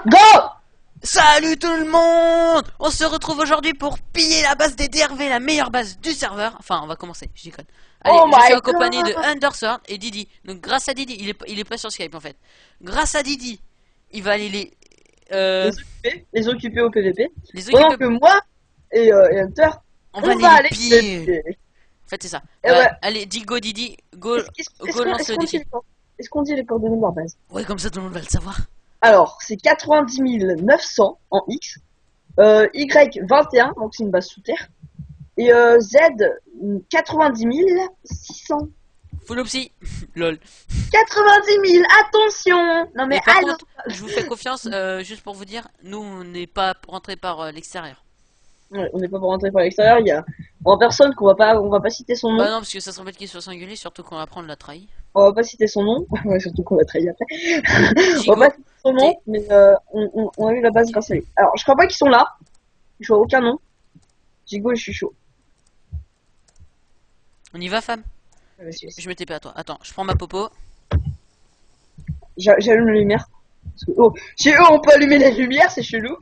Go! Salut tout le monde! On se retrouve aujourd'hui pour piller la base des DRV, la meilleure base du serveur. Enfin, on va commencer, je déconne. Allez, Oh je suis my en compagnie de God. Undersword et Didi. Donc grâce à Didi, il est pas sur Skype en fait. Grâce à Didi, il va aller Les occuper au PVP. les Pendant occuper. que moi et Hunter, On on va va aller aller les piller. PVP. En fait, c'est ça. Et ouais. Allez, dis go Didi, go, go lance le défi. Est-ce qu'on dit les coordonnées de leur base? Ouais, comme ça tout le monde va le savoir. Alors, c'est 90 900 en X, Y 21, donc c'est une base sous terre, et Z 90 600. Full opsi. Lol. 90 000, attention! Non mais Et par allô! contre, je vous fais confiance, juste pour vous dire, nous on n'est pas rentré par l'extérieur. Ouais, on n'est pas pour rentrer par l'extérieur, il y a en personne qu'on on va pas citer son nom. Bah non, parce que ça serait bête qu'il soit singulier, surtout qu'on va prendre la trahie. On va pas citer son nom, ouais, surtout qu'on va trahir après. On Gigo, va pas citer son nom, mais on a eu la base grâce à lui. Alors, je crois pas qu'ils sont là. Je vois aucun nom. Gigo, je suis chaud. on y va femme? Je me TP à toi. Attends, je prends ma popo. J'allume la lumière. Parce que, oh, chez eux, on peut allumer la lumière, c'est chelou.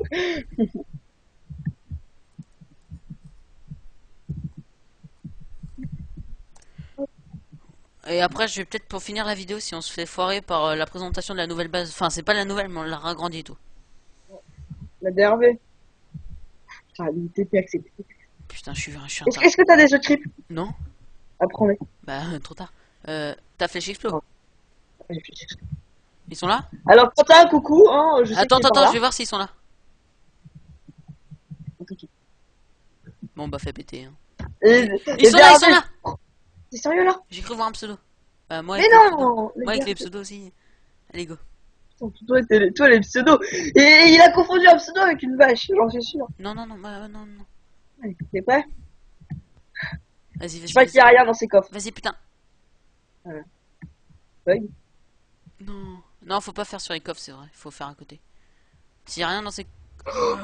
Et après, je vais peut-être pour finir la vidéo si on se fait foirer par la présentation de la nouvelle base. Enfin, c'est pas la nouvelle, mais on l'a ragrandie et tout. La DRV. Putain, le TP accepté. Putain, je suis un Est-ce que t'as des autres clips? Non? Apprends-les. Bah, trop tard. T'as flèche explo? Non. Ils sont là? Alors, quand t'as un coucou, hein, je sais Attends, que t'es par attends, là. je vais voir s'ils sont là. Bon, bah, fais péter. Hein. Ils sont là, ils sont là! T'es sérieux là? J'ai cru voir un pseudo. Bah, moi Mais avec les pseudos. non! Moi avec les pseudos aussi. Allez, go. Toi, les pseudos. Et il a confondu un pseudo avec une vache, j'en suis sûr. Non, non, non, bah, non, non. Allez, t'es prêt? Vas-y, Je sais pas qu'il y a rien dans ces coffres. Vas-y, putain. Voilà. Bug. Non, non, faut pas faire sur les coffres, c'est vrai. Faut faire à côté. S'il y a rien dans ces. Oh,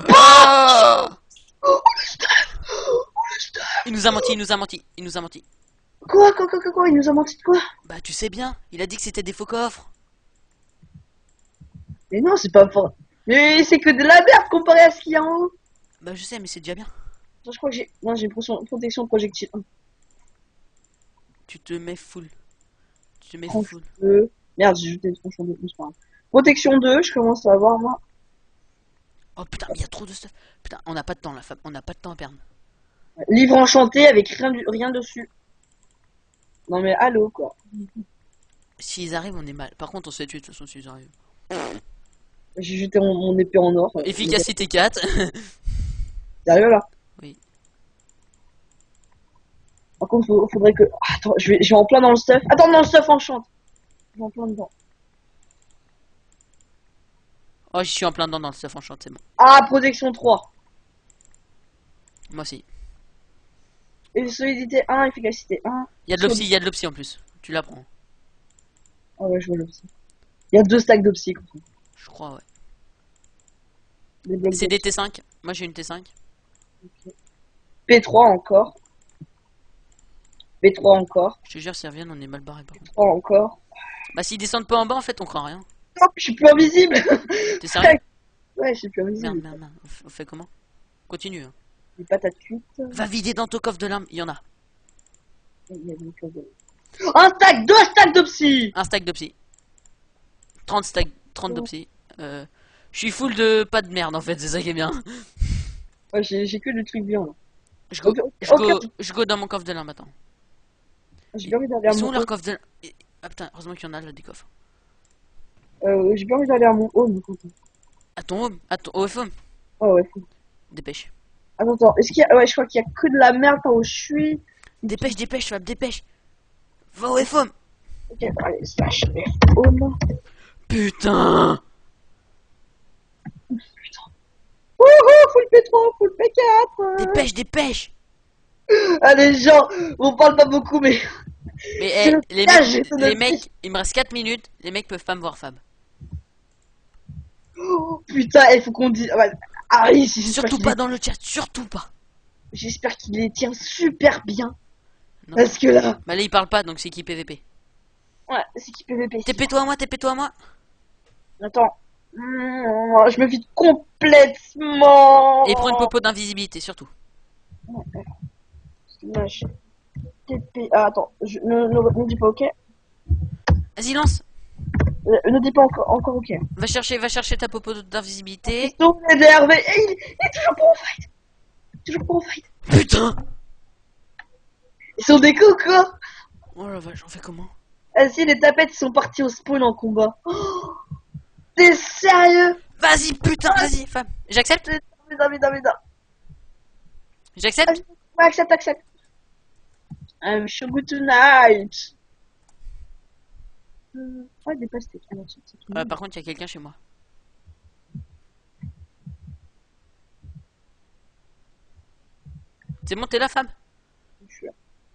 le stuff! Oh, le stuff! Il nous a menti, il nous a menti, il nous a menti. Quoi? Il nous a menti de quoi? Bah, tu sais bien, il a dit que c'était des faux coffres. Mais non, c'est pas fort. Mais c'est que de la merde comparé à ce qu'il y a en haut. Bah, je sais, mais c'est déjà bien. Je crois que j'ai. Non, j'ai une protection de projectile. Tu te mets full. Tu te mets Tranche full. 2. Merde, j'ai jeté une tranche en 2, c'est pas grave. Protection 2, je commence à avoir moi. Oh putain, mais il y a trop de stuff. Putain, on n'a pas de temps, la femme. On n'a pas de temps à perdre. Livre enchanté avec rien dessus. Non mais allô quoi. S'ils arrivent, on est mal. Par contre, on se fait tuer de toute façon s'ils arrivent. J'ai jeté mon épée en or. Efficacité 4. Sérieux là? Oui. Par contre, faudrait que. Ah, attends, je vais en plein dans le stuff. Attends, dans le stuff enchante. Je vais en plein dedans. Oh, je suis en plein dedans dans le stuff enchanté, c'est bon. Ah, protection 3. Moi aussi. Et solidité 1, efficacité 1. Il y a de l'opsie, il y a de l'opsie en plus. Tu la prends. Ah ouais, je vois l'opsie. Il y a 2 stacks d'opsie. Je crois, ouais. Des blocs C'est des d'opsie. T5. Moi j'ai une T5. Okay. P3 encore. P3 encore. Je te jure, s'ils reviennent, on est mal barré par contre. P3 encore. Bah, s'ils descendent pas en bas, en fait, on craint rien. Non, je suis plus invisible. T'es sérieux? Ouais, je suis plus invisible. Merde, merde, merde. On fait comment? Continue. Hein. Des patates cuites. Va vider dans ton coffre de l'arme, il y en a. Il y a des choses de... Un stack, 2 stacks d'opsie. Un stack d'opsie. 30 stacks, 30 d'opsie. Je suis full de pas de merde en fait, c'est ça qui est bien. Ouais, j'ai que du truc bien là. Je go dans mon coffre de l'arme, attends. J'ai bien envie d'aller à Ils sont mon où leur home. coffre de l'arme? Ah putain, heureusement qu'il y en a là des coffres. J'ai bien envie d'aller à mon home. À ton home? À ton OFM? Oh ouais, fou. Dépêche. Attends, est-ce qu'il y a... Ouais, je crois qu'il y a que de la merde là où je suis. Dépêche, dépêche, Fab, dépêche. Va au FM. Ok, allez, slash home. Putain. Putain. Wouhou, full P3, full P4. Dépêche, dépêche. Allez, gens, on parle pas beaucoup, mais... Mais les mecs, il me reste 4 minutes. Les mecs peuvent pas me voir, Fab. Oh, putain, il faut qu'on dise... Ouais. Ah oui, Surtout pas dans le chat, surtout pas. J'espère qu'il les tient super bien. Non. Parce que là... Bah là, il parle pas, donc c'est qui PVP. Ouais, c'est qui PVP. TP-toi à moi, TP-toi à moi. Attends. Je me vide complètement. Et prends une popo d'invisibilité, surtout. Slash TP. Ah, attends, ne dis pas ok. Vas-y, lance. Ne dis pas encore ok. Va chercher ta popo d'invisibilité. Ils sont énervés. Et il est toujours pas en fight. Toujours pas en fight. Putain. Ils sont des cocos. Oh la vache, j'en fais comment? Si les tapettes sont partis au spawn en combat. Oh, t'es sérieux? Vas-y, putain, vas-y, femme. J'accepte? Putain. J'accepte? Ouais, accepte. I'm so good tonight. Ouais, des pastèques. Par contre, il y a quelqu'un chez moi. C'est bon, t'es là, femme? Je suis là.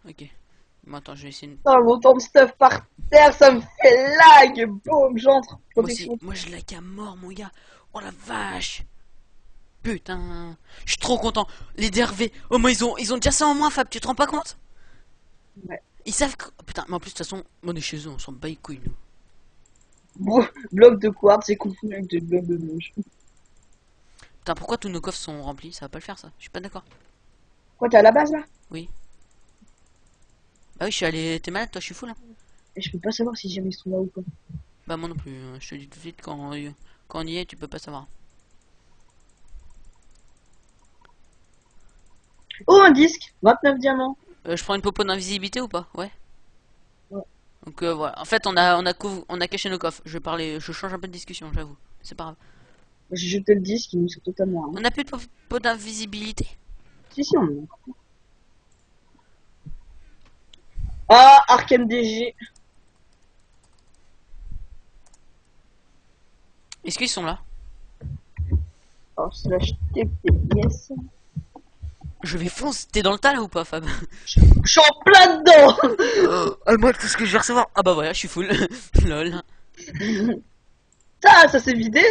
Ok. Bon, attends, je vais essayer de... Putain, l'autant de stuff par terre, ça me fait lag. Boum, j'entre. Moi aussi, moi je lag à mort, mon gars. Oh la vache. Putain. Je suis trop content. Les DRV. Oh, moi, ils ont déjà ça en moins, Fab. Tu te rends pas compte? Ouais. Ils savent que... Putain, mais en plus, de toute façon, on est chez eux. On s'en bat les couilles, nous. Bloc de quartz, c'est confondu avec des blocs de neige. Putain, pourquoi tous nos coffres sont remplis? Ça va pas le faire, ça. Je suis pas d'accord. Quoi, t'es à la base, là? Oui. Bah oui, je suis allé... T'es malade, toi? Je suis fou, là. Et je peux pas savoir si jamais ils sont là ou pas. Bah moi non plus. Je te dis tout de suite, quand on y est, tu peux pas savoir. Oh, un disque. 29 diamants. Je prends une popo d'invisibilité ou pas? Ouais. Ouais. Donc voilà. En fait, on a caché nos coffres. Je change un peu de discussion, j'avoue. C'est pas grave. J'ai jeté le disque, ils me sont totalement rien. On a plus de popo d'invisibilité? Si, on en a encore. Ah, Arc MDG. Est-ce qu'ils sont là? Oh, slash TP, yes. Je vais foncer. T'es dans le tas là ou pas, Fab? Je suis en plein dedans. Oh, moi, tout ce que je vais recevoir. Ah bah voilà, je suis full. Lol. Ça s'est vidé?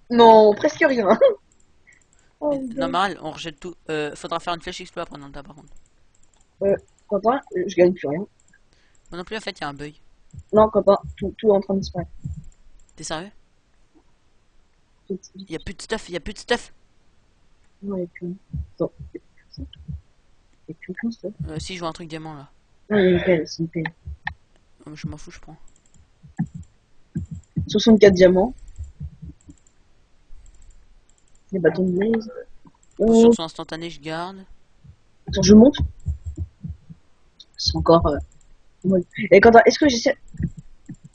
Non, presque rien. Oh, Normal, on rejette tout. Faudra faire une flèche exploit après dans le tas par contre. Quentin, je gagne plus rien. Moi non plus, en fait, il y a un bug. Non, Quentin, tout est en train de disparaître. T'es sérieux? Il y a plus de stuff, il y a plus de stuff. Non, il n'y a plus rien. Attends, il n'y a plus rien, ça. Si, je vois un truc diamant là. Non, il y a une pelle, c'est une pelle. Je m'en fous, je prends. 64 diamants. Des bâtons de blaze. Ressources instantanées, je garde. Attends, je monte. C'est encore... ouais. Et Quentin, est-ce que j'essaie...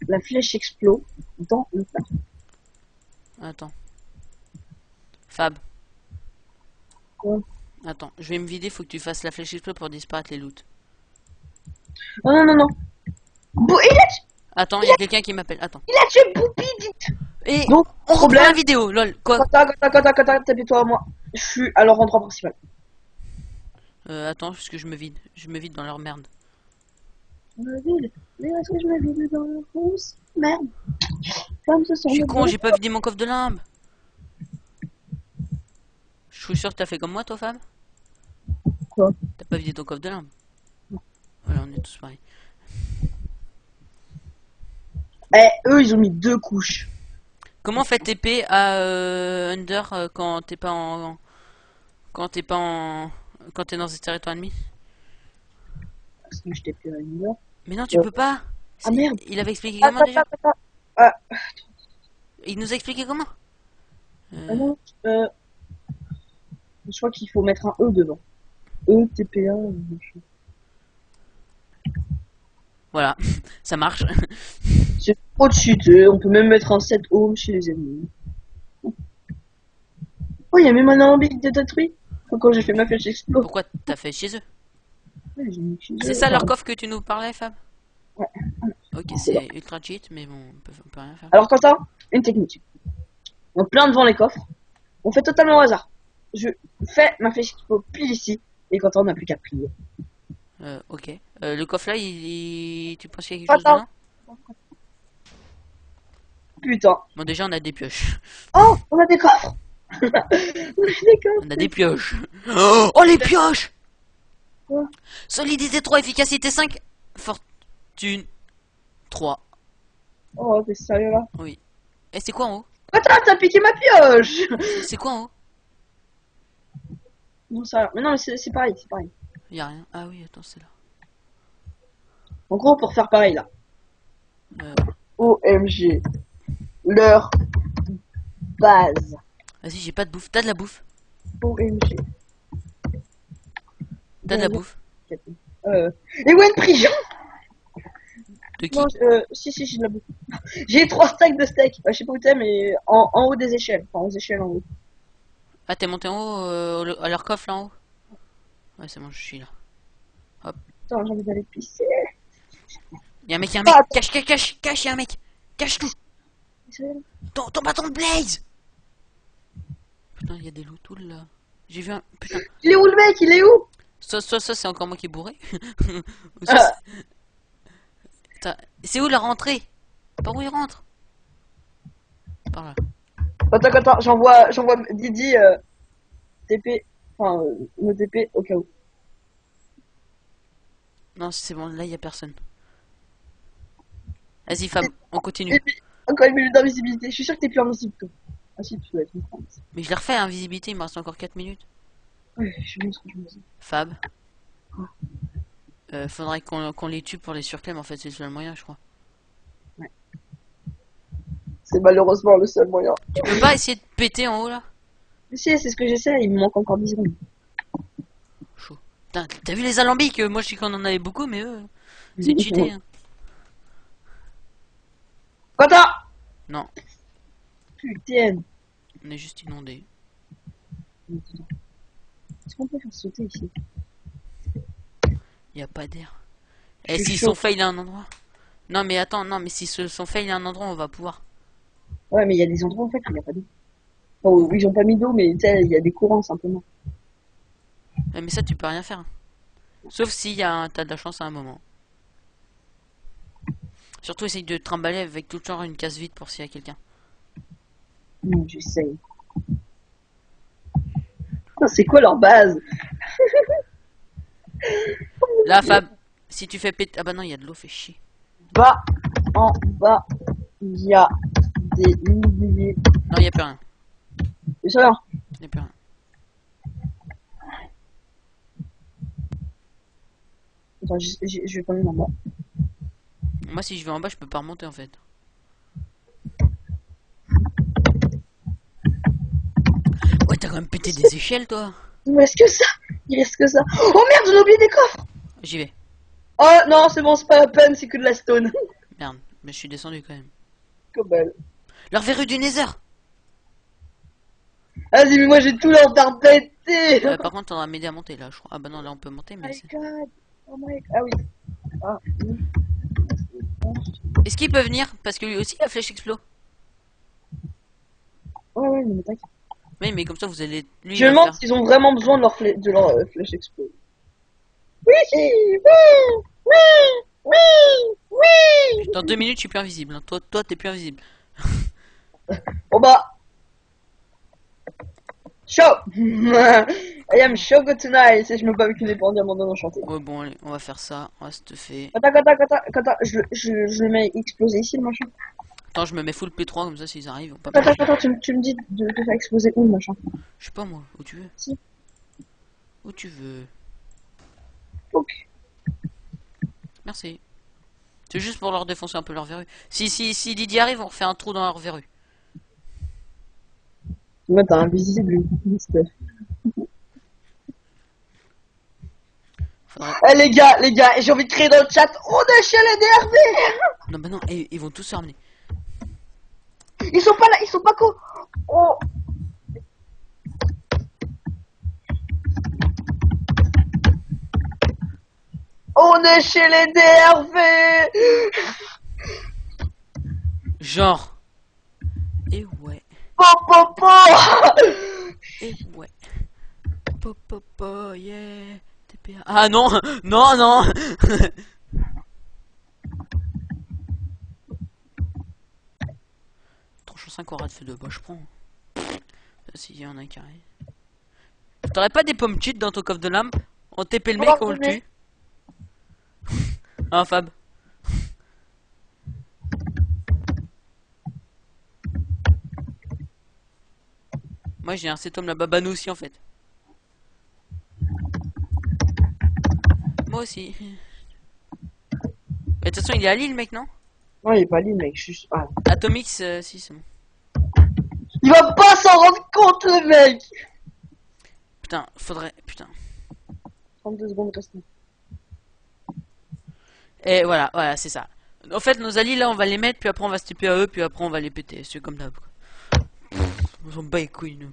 La flèche explose dans le plat. Attends. Fab. Quoi? Attends, je vais me vider, faut que tu fasses la flèche explode pour disparaître les loots. Oh non. Attends, il y a quelqu'un qui m'appelle. Attends. Il a tué Boubi, dites. Et Donc, on reprend la vidéo, lol. Quoi? Quentin, tapez-toi à moi. Je suis à leur endroit principal. Attends, parce que je me vide. Je me vide dans leur merde. Mais est-ce que je me vide dans leur rousse? Merde. Comme ce sont Je suis les con, bons. j'ai pas vidé mon coffre de limbe. Je suis sûr que t'as fait comme moi, toi, femme. Quoi? T'as pas vidé ton coffre de limbe. Voilà, on est tous pareils. Eh, eux, ils ont mis 2 couches. Comment fait TP à Under quand t'es pas en... Quand t'es pas en... Quand t'es dans ce territoire ennemi? Parce que je t'ai plus à une heure. Mais non, tu peux pas. Ah merde. Il avait expliqué comment déjà? Ah, Il nous a expliqué comment? ah non, je crois qu'il faut mettre un E devant. E, TPA. Voilà, ça marche. C'est trop cheaté. On peut même mettre un 7 ohm chez les ennemis. Oh, il y a même un alambic de détruit. Quand j'ai fait ma flèche explose. Pourquoi t'as fait chez eux? Ouais, j'ai mis chez eux. C'est ça leur coffre que tu nous parlais, Fab? Ouais. Ok, c'est ultra cheat, mais bon, on peut rien faire. Alors Quentin, une technique. On plein devant les coffres. On fait totalement au hasard. Je fais ma flèche explose pile ici. Et Quentin, on n'a plus qu'à prier. Ok. Le coffre là, tu penses qu'il y a quelque chose Attends. dedans? Putain. Bon, déjà, on a des pioches. Oh, on a des coffres. On a des coffres. On a des pioches. Oh, les pioches! Quoi? Solidité 3, efficacité 5, fortune 3. Oh, t'es sérieux là? Oui. Et c'est quoi en haut? Attends, t'as piqué ma pioche. C'est quoi en haut? Non, ça... Mais non, mais c'est pareil, c'est pareil. Y'a rien. Ah oui, attends, c'est là. En gros, pour faire pareil, là. Ouais. OMG. Leur base. Vas-y, j'ai pas de bouffe. T'as de la bouffe? OMG. T'as de la bouffe? Et Wen Prion. De qui? Non, si, j'ai de la bouffe. J'ai 3 stacks de steak. Je sais pas où t'es, mais en haut des échelles. Enfin, aux échelles en haut. Ah, t'es monté en haut, à leur coffre là en haut? Ouais, c'est bon, je suis là. Attends, j'ai envie d'aller pisser. Y'a un mec, y'a un mec. Ah, Cache, y'a un mec. Cache tout. Ton bâton de blaze. Putain, y'a des lootouls là. J'ai vu un. Putain. Il est où le mec? Il est où? Ça, c'est encore moi qui est bourré. Ou ça, Ah, Putain, c'est où la rentrée? Par où il rentre? Par là. attends, j'envoie Didi TP. Enfin, me TP au cas où. Non, c'est bon, là, y a personne. Vas-y, Fab, on continue. Et puis, encore une minute d'invisibilité. Je suis sûr que t'es plus invisible, toi. Ah si, tu dois être une France. Mais je l'ai refait, invisibilité, il me reste encore 4 minutes. Ouais, je me dis. Fab. Faudrait qu'on les tue pour les surclaims, en fait, c'est le seul moyen, je crois. C'est malheureusement le seul moyen. Tu peux pas essayer de péter en haut, là? Mais si, c'est ce que j'essaie. Il me manque encore 10 secondes. Chaud. Putain, t'as vu les alambics? Moi, je sais qu'on en avait beaucoup, mais eux, c'est cheaté, hein. Quentin! Non, Putain. on est juste inondé. Est-ce qu'on peut faire sauter ici? Y a pas d'air. Je Et suis s'ils chaud. sont fail à un endroit? Non, mais attends, non, mais s'ils se sont fail à un endroit, on va pouvoir. Ouais, mais il y a des endroits en fait où il n'y a pas d'eau. Enfin, où ils ont pas mis d'eau, mais tu sais, il y a des courants simplement. Ouais, mais ça, tu peux rien faire, hein. Sauf si t'as de la chance à un moment. Surtout, essaye de te trimballer avec tout le temps une case vide pour s'il y a quelqu'un. Non, j'essaye. Putain, c'est quoi leur base? Là, Fab, si tu fais péter... Ah bah non, il y a de l'eau, fait chier. Bas, en bas, il y a des milliers. Non, il y a plus rien. C'est ça, hein. Il y a plus rien. Attends, je vais prendre en bas. Moi, si je vais en bas, je peux pas remonter, en fait. Ouais, t'as quand même pété des échelles, toi. Il me reste que ça. Il reste que ça. Oh merde, j'ai oublié des coffres. J'y vais. Oh non, c'est bon, c'est pas la peine, c'est que de la stone. Merde, mais je suis descendu quand même. Comme belle. Leur verrue du Nether. Vas-y, mais moi j'ai tout leur faire péter. Par contre, t'en as m'aider à monter, là, je crois. Ah bah non, là, on peut monter, Oh mais my c'est... god. Oh my god. Ah oui. Ah oui. Est-ce qu'il peut venir? Parce que lui aussi, la flèche explose. Ouais, ouais, mais t'inquiète. Oui, mais comme ça, vous allez... Lui, Je il me va demande faire... s'ils ont vraiment besoin de leur flèche explose. Oui, oui, oui, oui, oui. Dans 2 minutes, je suis plus invisible, hein. Toi, t'es plus invisible. Bon bah. Show. I am show good tonight. Si je me bats avec une épée en diamant enchanté. Ouais, bon, allez, on va faire ça. On va se te faire... Attends, je le mets exploser ici le machin. Attends, je me mets full P3, comme ça, s'ils arrivent, on peut pas... Attends, tu me dis de faire exploser où le machin? Je sais pas, moi, où tu veux. Si. Où tu veux. Ok. Merci. C'est juste pour leur défoncer un peu leur verrue. Si Didier arrive, on refait un trou dans leur verrue. Moi, t'as invisible. Faudrait... Eh les gars, j'ai envie de créer dans le chat. On déchire les DRV. Non, bah non, ils vont tous se ramener. Ils sont pas là, ils sont pas co. Oh. On est chez les DRV. Genre. Et ouais. Po, po, po. Et ouais. Popopo, yeah. TPA. Ah non. Non, non. Tranchant 5 aura de feu de bois, je prends. S'il y en a un carré. T'aurais pas des pommes cheat dans ton coffre de lame? On TP le mec, on le tue. Hein, Fab? Moi j'ai un cet homme là-bas, bah nous aussi en fait. Moi aussi. Mais de toute façon il est à Lille mec, non? Non, il est pas libre, mec. Je suis... Ah. Atomix, si c'est bon. Il va pas s'en rendre compte, le mec. Putain, faudrait... Putain. 32 secondes restent. Et voilà, voilà, c'est ça. En fait, nos alliés là, on va les mettre, puis après on va se taper à eux, puis après on va les péter. C'est comme d'hab. On s'en bat les couilles, nous.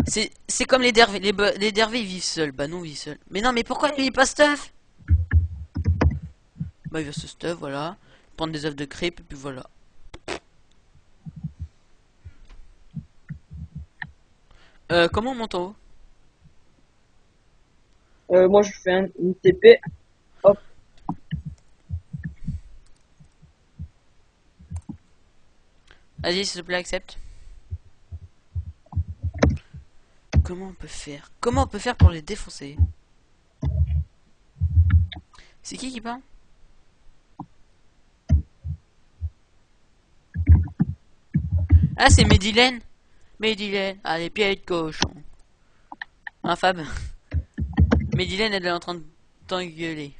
C'est comme les dervés. Les dervés ils vivent seuls. Bah non, ils vivent seuls. Mais non, mais pourquoi lui il est pas stuff? Bah il va se stuff, voilà. Prendre des œufs de crêpes, et puis voilà. Comment on monte en haut? Moi, je fais une TP. Hop. Vas-y, s'il te plaît, accepte. Comment on peut faire? Comment on peut faire pour les défoncer? C'est qui parle? Ah, c'est Medilène. Medilène. Ah, les pieds de cochon. Hein, Fab? Medilène, elle est en train de t'engueuler.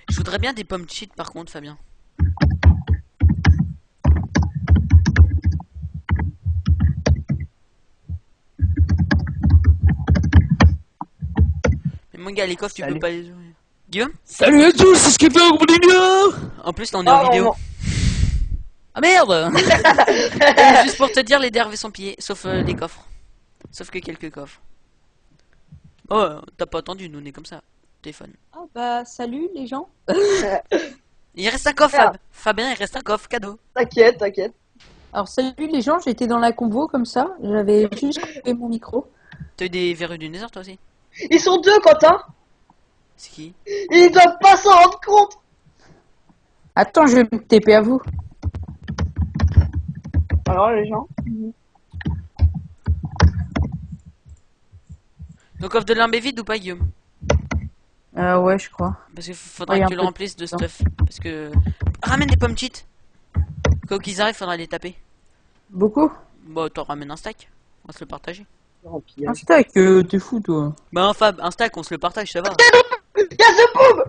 Je voudrais bien des pommes cheat par contre, Fabien. Mais mon gars, les coffres, tu peux pas les ouvrir. Guillaume? Salut à tous, c'est ce qui fait un gros délire. En plus, là, on est en vidéo. Ah merde. Et juste pour te dire, les dervés sont pillés, sauf les coffres. Sauf que quelques coffres. Oh, t'as pas attendu, nous on est comme ça. Téléphone. Ah bah salut les gens. Il reste un coffre, Fab. Fabien, il reste un coffre, cadeau. T'inquiète, t'inquiète. Alors salut les gens, j'étais dans la convo comme ça, j'avais juste coupé mon micro. T'as eu des verrues du Nether, toi aussi? Ils sont deux, Quentin. C'est qui? Ils doivent pas s'en rendre compte. Attends, je vais me TP à vous. Alors, les gens. Donc, coffre de limbe est vide ou pas, Guillaume? Ouais, je crois. Parce qu'il faudra Ouais, que un tu le peu remplisses de de temps. stuff. Parce que. Ramène des pommes cheat. Quand ils arrivent, faudra les taper. Beaucoup. Bon, t'en ramènes un stack. On va se le partager. Un stack, t'es fou toi. Bah, Fab, un stack, on se le partage, ça va. Y'a The Boob.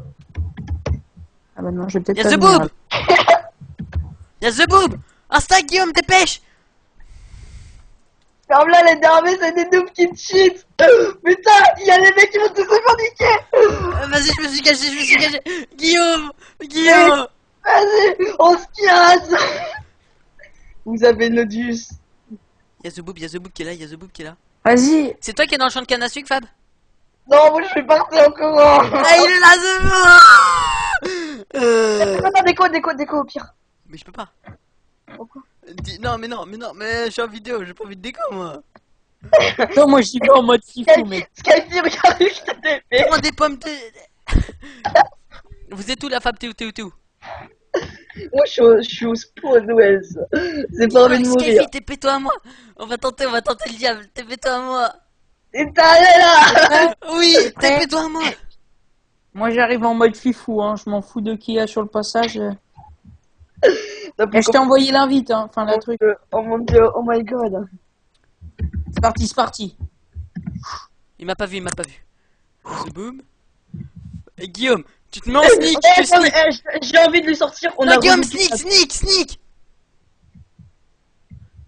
Ah bah non, je vais peut-être Y'a pas The venir. Boob! Y'a The Boob! Un stack, Guillaume, dépêche! Comme là, les dervés, c'est des noobs qui cheat. Putain, il y a les mecs qui vont tous se faire niquer. Vas-y, je me suis caché, Guillaume! Guillaume! Vas-y, on se casse. Vous avez Nodus. Y'a The Boob qui est là, y'a The Boob qui est là. Vas-y. C'est toi qui es dans le champ de canne à sucre, Fab? Non, moi je suis parti en courant. Ah, il est là, The Boob! Attends, déco au pire. Mais je peux pas. Pourquoi? Non, mais je suis en vidéo, j'ai pas envie de déco, moi. Non, moi j'y vais en mode fifou, mec. Skype, regarde, je t'ai TP. Prends des pommes, Vous êtes où, la Fab? T'es où? Moi je suis au spawn, ouais. C'est pas envie de mourir. Skyfy, TP-toi à moi. On va tenter le diable. TP-toi à moi. Et t'es là. Oui, TP-toi à moi. Moi j'arrive en mode fifou, hein. Je m'en fous de qui y a sur le passage. Et je t'ai envoyé l'invite, hein. Enfin, la truc. Oh mon dieu, oh my god. C'est parti. Il m'a pas vu. The Boob. Et Guillaume, tu te mets en sneak, tu sneak. J'ai envie de lui sortir. On Non, a Guillaume, remis- sneak.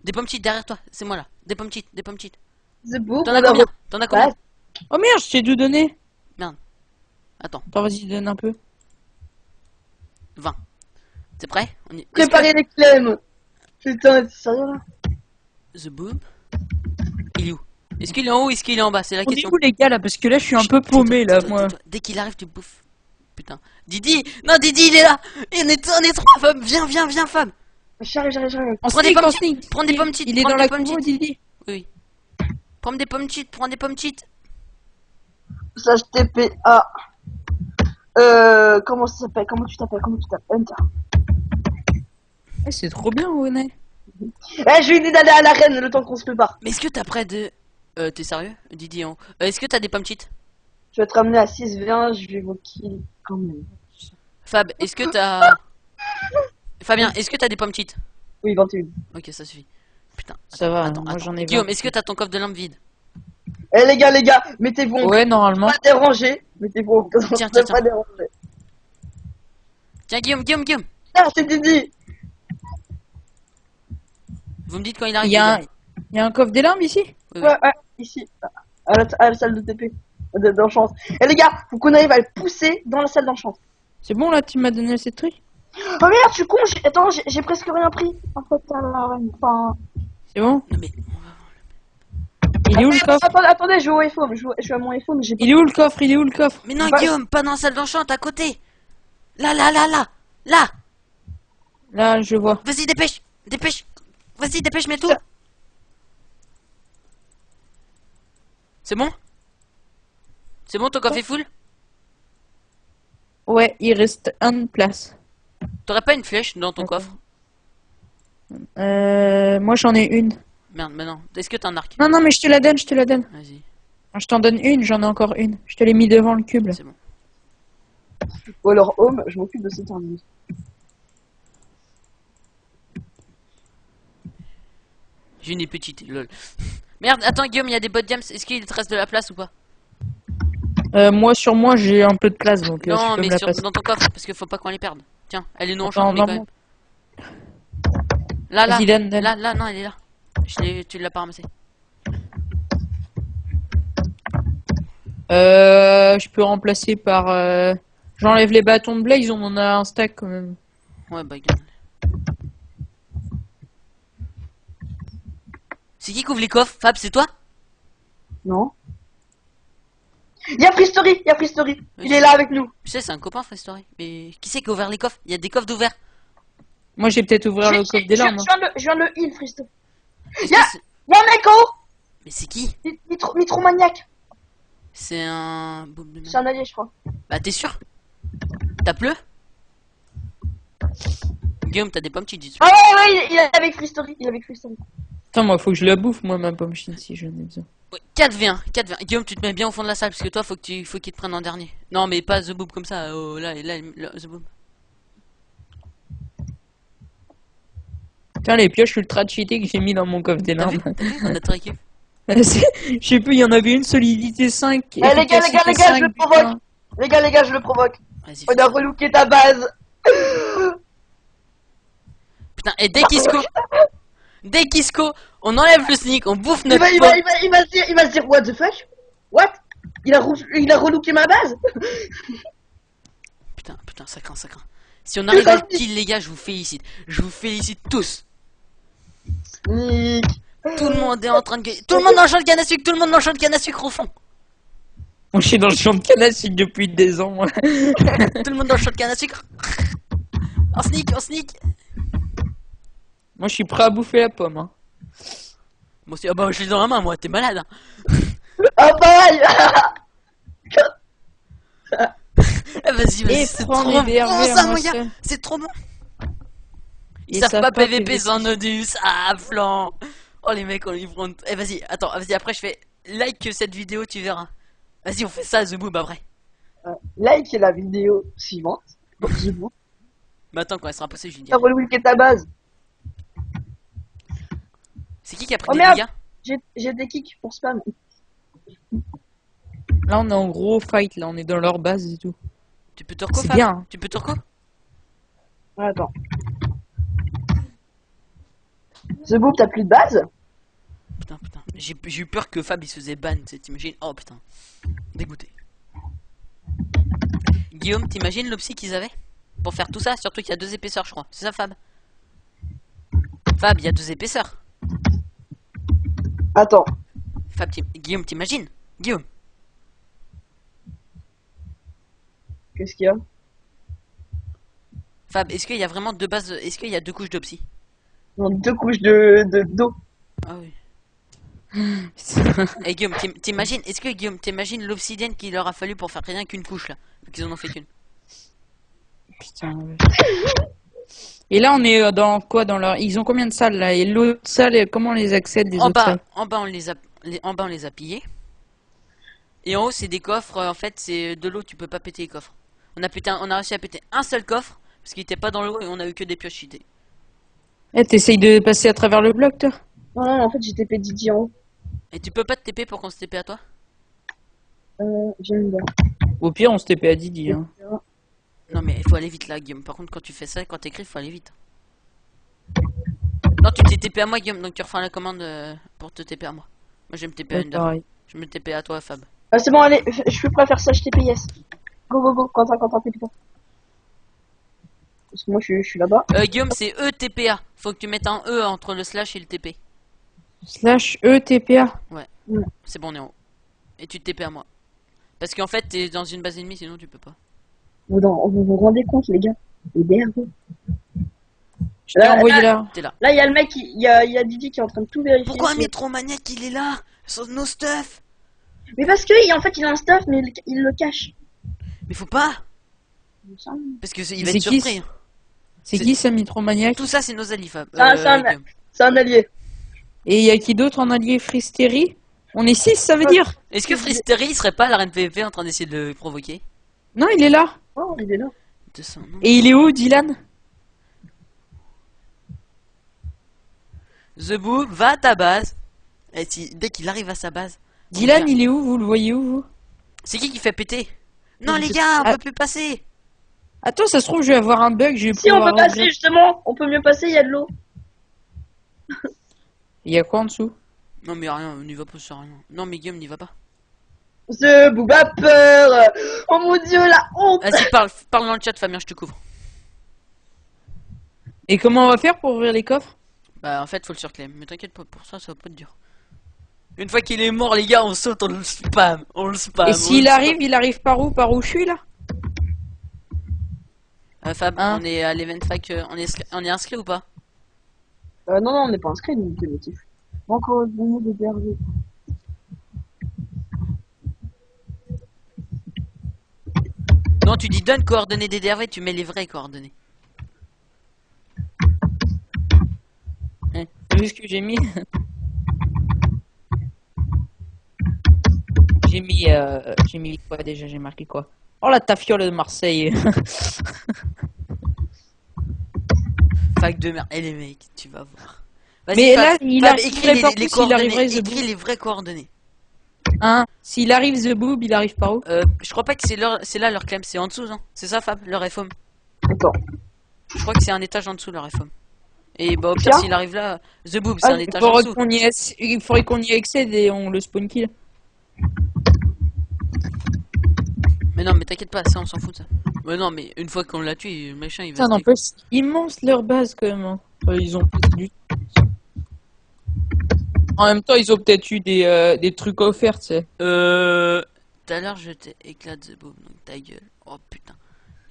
Des pommes cheat derrière toi, c'est moi là. Des pommes cheat. The Boob, T'en as combien? Ouais. Oh merde, je t'ai tout donné. Attends, Attends, vas-y, donne un peu. 20. C'est prêt? Préparez les clèmes. Putain, t'es sérieux là? The Boob. Il est où? Est-ce qu'il est en haut ou est-ce qu'il est en bas? C'est la On est question. où les gars là? Parce que là je suis un peu paumé là, moi. Tais-toi. Dès qu'il arrive, tu bouffes. Putain. Didi! Non, Didi, il est là! On est trois, Fab! Viens, Fab! J'arrive. En Prends des sneak, pommes en cheat. sneak. Prends des pommes cheat. Il est Prends dans des la pommes combo, cheat. Didi. Oui. Prends des pommes cheat. Ça, je TP à. Comment ça s'appelle? Comment tu t'appelles? Enter. C'est trop bien, René. Eh, j'ai une idée d'aller à l'arène le temps qu'on se prépare. Mais est-ce que t'as près de. T'es sérieux? Didi, hein. Est-ce que t'as des pommes cheat? Je vais te ramener à 6v1, je vais vous kill quand même. Fab, est-ce que t'as. Fabien, est-ce que t'as des pommes cheats? Oui, 21. Ok, ça suffit. Putain. Ça va, Attends, moi attends. j'en ai Guillaume, 20. est-ce que t'as ton coffre de lampe vide? Eh les gars, mettez-vous en Ouais, normalement. pas déranger. Mettez-vous en Tiens, pas tiens. déranger. Tiens, Guillaume. Ah, c'est Didi. Vous me dites quand il arrive. Il y a les gars. il y a un coffre des larmes ici? Oui, oui. Ouais, ici. À la salle de TP. D'enchant. Eh les gars, faut qu'on arrive à le pousser dans la salle d'enchant. C'est bon là, tu m'as donné ces trucs? Oh merde, je suis con, attends, j'ai presque rien pris. En fait, enfin... C'est bon? Non, mais Il est où le coffre? Attendez, je joue au iPhone, je suis à mon iPhone, j'ai pas... Il est où le coffre? Il est où le coffre? Mais non, Bah, Guillaume, pas dans la salle d'enchant, à côté. Là. Là, je vois. Vas-y, dépêche. Vas-y, dépêche, mets tout. C'est bon? C'est bon, ton coffre est full? Ouais, il reste une place. T'aurais pas une flèche dans ton coffre? Moi j'en ai une. Merde, mais non. Est-ce que t'as un arc? Non, mais je te la donne. Vas-y, Je t'en donne une, j'en ai encore une. Je te l'ai mis devant le cube. Là. c'est bon. Ou alors Home, je m'occupe de cette arme. J'ai une petite, lol. Merde, attends, Guillaume, il y a des bottes diams. Est-ce qu'il te reste de la place ou pas? Moi, sur moi, j'ai un peu de place, donc tu Non, peux mais me la passer. dans ton coffre, parce qu'il faut pas qu'on les perde. Tiens, elle est non Attends, enchantée quand même. Là, Vas-y, donne. là, non, elle est là. Tu l'as pas ramassée. Je peux remplacer par... J'enlève les bâtons de Blaze, on en a un stack quand même. Ouais, bah, regarde. C'est qui ouvre les coffres? Fab, c'est toi? Non. Il y a Freestory. Il est là avec nous. Je sais, c'est un copain, Free Story. Mais qui c'est qui a ouvert les coffres? Il y a des coffres d'ouverts. Moi, j'ai peut-être ouvert le coffre des larmes. Je viens de le heal, Freestory. Est-ce Y'a que c'est- un mec en haut. Mais c'est qui? Nitromaniac. C'est un... boum de C'est un allié, je crois. Bah, t'es sûr? T'as pleu? Guillaume, t'as des pommes cheats, Ah ouais, il est avec Freestory. Attends, moi, faut que je la bouffe, moi, ma pomme chine, si j'en ai besoin. Ouais, 4v1. Guillaume, tu te mets bien au fond de la salle parce que toi, faut qu'il te prenne en dernier. Non, mais pas The Boob comme ça. Oh, là, The Boob. Tiens, les pioches ultra cheatées que j'ai mis dans mon coffre des T'as larmes. vu On a très kiff. Je sais plus, il y en avait une solidité 5. Eh les gars, je le provoque. Les gars, je le provoque. Vas-y. On a relooké ta base. Putain, et dès qu'Isco, on enlève le sneak, on bouffe Il notre va pomme. se dire what the fuck? What? Il a relooké ma base? Putain, ça craint. Si on arrive à le kill, les gars, je vous félicite. Je vous félicite tous. Nick. Tout le monde est en train de gagner. Tout le monde dans le champ de canne à sucre, au fond. Moi, je suis dans le champ de canne à sucre depuis des ans, moi. Tout le monde dans le champ de canne à sucre. En sneak. Moi, je suis prêt à bouffer la pomme. Hein. Moi aussi, ah bah, je l'ai dans la main, moi, t'es malade. Hein. Ah pareil. Vas-y, Et c'est prends trop les DRV bon à ça, moi mon gars. seul. C'est trop bon. Ils Et savent ça pas pas PVP PVP. sans Nodus. Ah, flan. Oh, les mecs, on les prend. Eh, vas-y, attends, après, je fais like cette vidéo, tu verras. Vas-y, on fait ça, The Boob, après. Like la vidéo suivante. C'est bon. Mais attends, quand elle sera passée, je lui dis. T'as relooké ta base. C'est qui a pris Oh, des merde. dégâts? J'ai des kicks pour spam. Là, on est en gros fight, là, on est dans leur base et tout. Tu peux te reco, C'est Fab? bien. Tu peux te reco? Attends. The Boop, t'as plus de base? Putain. J'ai eu peur que Fab il se faisait ban, t'imagines? Oh putain. Dégoûté. Guillaume, t'imagines l'opsi qu'ils avaient? Pour faire tout ça, surtout qu'il y a 2 épaisseurs, je crois. C'est ça, Fab? Fab, il y a 2 épaisseurs. Attends. Fab, Guillaume, t'imagines? Guillaume. Qu'est-ce qu'il y a? Fab, est-ce qu'il y a vraiment 2 bases? Est-ce qu'il y a 2 couches d'opsi? Non, 2 couches de d'eau. Ah oui. Et Guillaume, t'imagines? Est-ce que Guillaume, t'imagines l'obsidienne qu'il leur a fallu pour faire rien qu'une couche là? Qu'ils en ont fait qu'une. Putain, ouais. Et là, on est dans quoi dans leur... Ils ont combien de salles là? Et l'autre salle, comment on les accède des autres salles? En bas, on les a pillés. Et en haut, c'est des coffres. En fait, c'est de l'eau. Tu peux pas péter les coffres. On a réussi à péter un seul coffre Parce qu'il était pas dans l'eau et on a eu que des pioches cheatées. Eh, t'essayes de passer à travers le bloc, toi? Non, non, en fait, j'ai TP Didi en haut. Et tu peux pas te TP pour qu'on se TP à toi? J'aime bien. Au pire, on se TP à Didi. Hein. Non mais il faut aller vite là, Guillaume. Par contre, quand tu fais ça, quand t'écris, faut aller vite. Non, tu t'es TP à moi, Guillaume, donc tu refais la commande pour te TP à moi. Moi, je vais me TP à Ouais, une pareil. Je me TP à toi, Fab. C'est bon, allez, je suis prêt à faire ça, je TP, yes. Go, go, go, Quentin, TP-toi. Parce que moi, je suis là-bas. Guillaume, c'est ETPA. Faut que tu mettes un E entre le slash et le TP. Slash ETPA. C'est bon, on est en haut. Et tu te TP à moi. Parce qu'en fait, t'es dans une base ennemie, sinon tu peux pas. Vous vous rendez compte, les gars? Les DRV. Je t'ai envoyé là. T'es là. Là, il y a le mec, il y a Didi qui est en train de tout vérifier. Pourquoi un métromaniaque il est là? Sur nos stuff? Mais parce que, en fait, il a un stuff, mais il le cache. Mais faut pas! Il me semble. Parce que il Mais va être c'est qui, surpris. hein. C'est qui ce Mitromaniac? Tout ça, c'est nos alliés, Fab. C'est un allié. Et il y a qui d'autre en allié Fristerie? On est 6, ça veut dire? Est-ce que Fristery il serait pas à l'arène PvP en train d'essayer de le provoquer? Non, il est là. Oh, il est là. 200, non. Et il est où, Dylan? The Boo va à ta base. Et dès qu'il arrive à sa base. Dylan, il est où? Vous le voyez où, vous? C'est qui fait péter? Non, les gars, on peut plus passer. Attends, ça se trouve, je vais avoir un bug. Je vais Si, on pouvoir peut passer, ouvrir. justement. On peut mieux passer, il y a de l'eau. Il y a quoi en dessous? Non, mais rien, on n'y va pas sur rien. Non, mais Guillaume n'y va pas. The Boob a peur. Oh mon dieu, la honte. Vas-y, parle dans le chat, Fabien, je te couvre. Et comment on va faire pour ouvrir les coffres? Bah, en fait, faut le surclaim. Mais t'inquiète pas, pour ça va pas être dur. Une fois qu'il est mort, les gars, on saute, on le spam. On le spam. Et s'il arrive, il arrive par où? Par où je suis là? Fab, Hein on est à l'event fac, on est inscrit ou pas? Non, non, on n'est pas inscrit, nous, le motif. Encore donner des DRV. Non, tu dis donne coordonnées des DRV, tu mets les vraies coordonnées. T'as vu ce que j'ai mis? J'ai mis quoi déjà? J'ai marqué quoi? Oh la tafiole de Marseille. Fac de merde. Eh les mecs, tu vas voir. Vas-y, Mais Fab, là, il Fab, arriverait écris par les où s'il coordonnées. arriverait, The Écris Boob? les vraies coordonnées. Hein? S'il arrive The Boob, il arrive par où? Je crois pas que c'est là leur claim, c'est en dessous, non? C'est ça, Fab, leur FOM. Attends. Je crois que c'est un étage en dessous, leur FOM. Et bah, au pire, Tiens. s'il arrive là, The Boob, c'est un il étage en faudrait dessous. il faudrait qu'on y accède et on le spawn kill. Mais non, mais t'inquiète pas, ça, on s'en fout de ça. Mais non, mais une fois qu'on l'a tué, le méchant, il va Ça se n'empêche, c'est immense leur base quand même. Hein. Ils ont peut-être du... En même temps, ils ont peut-être eu des trucs offerts, tu sais. tout à l'heure, je t'éclate The Boob, donc ta gueule. Oh putain.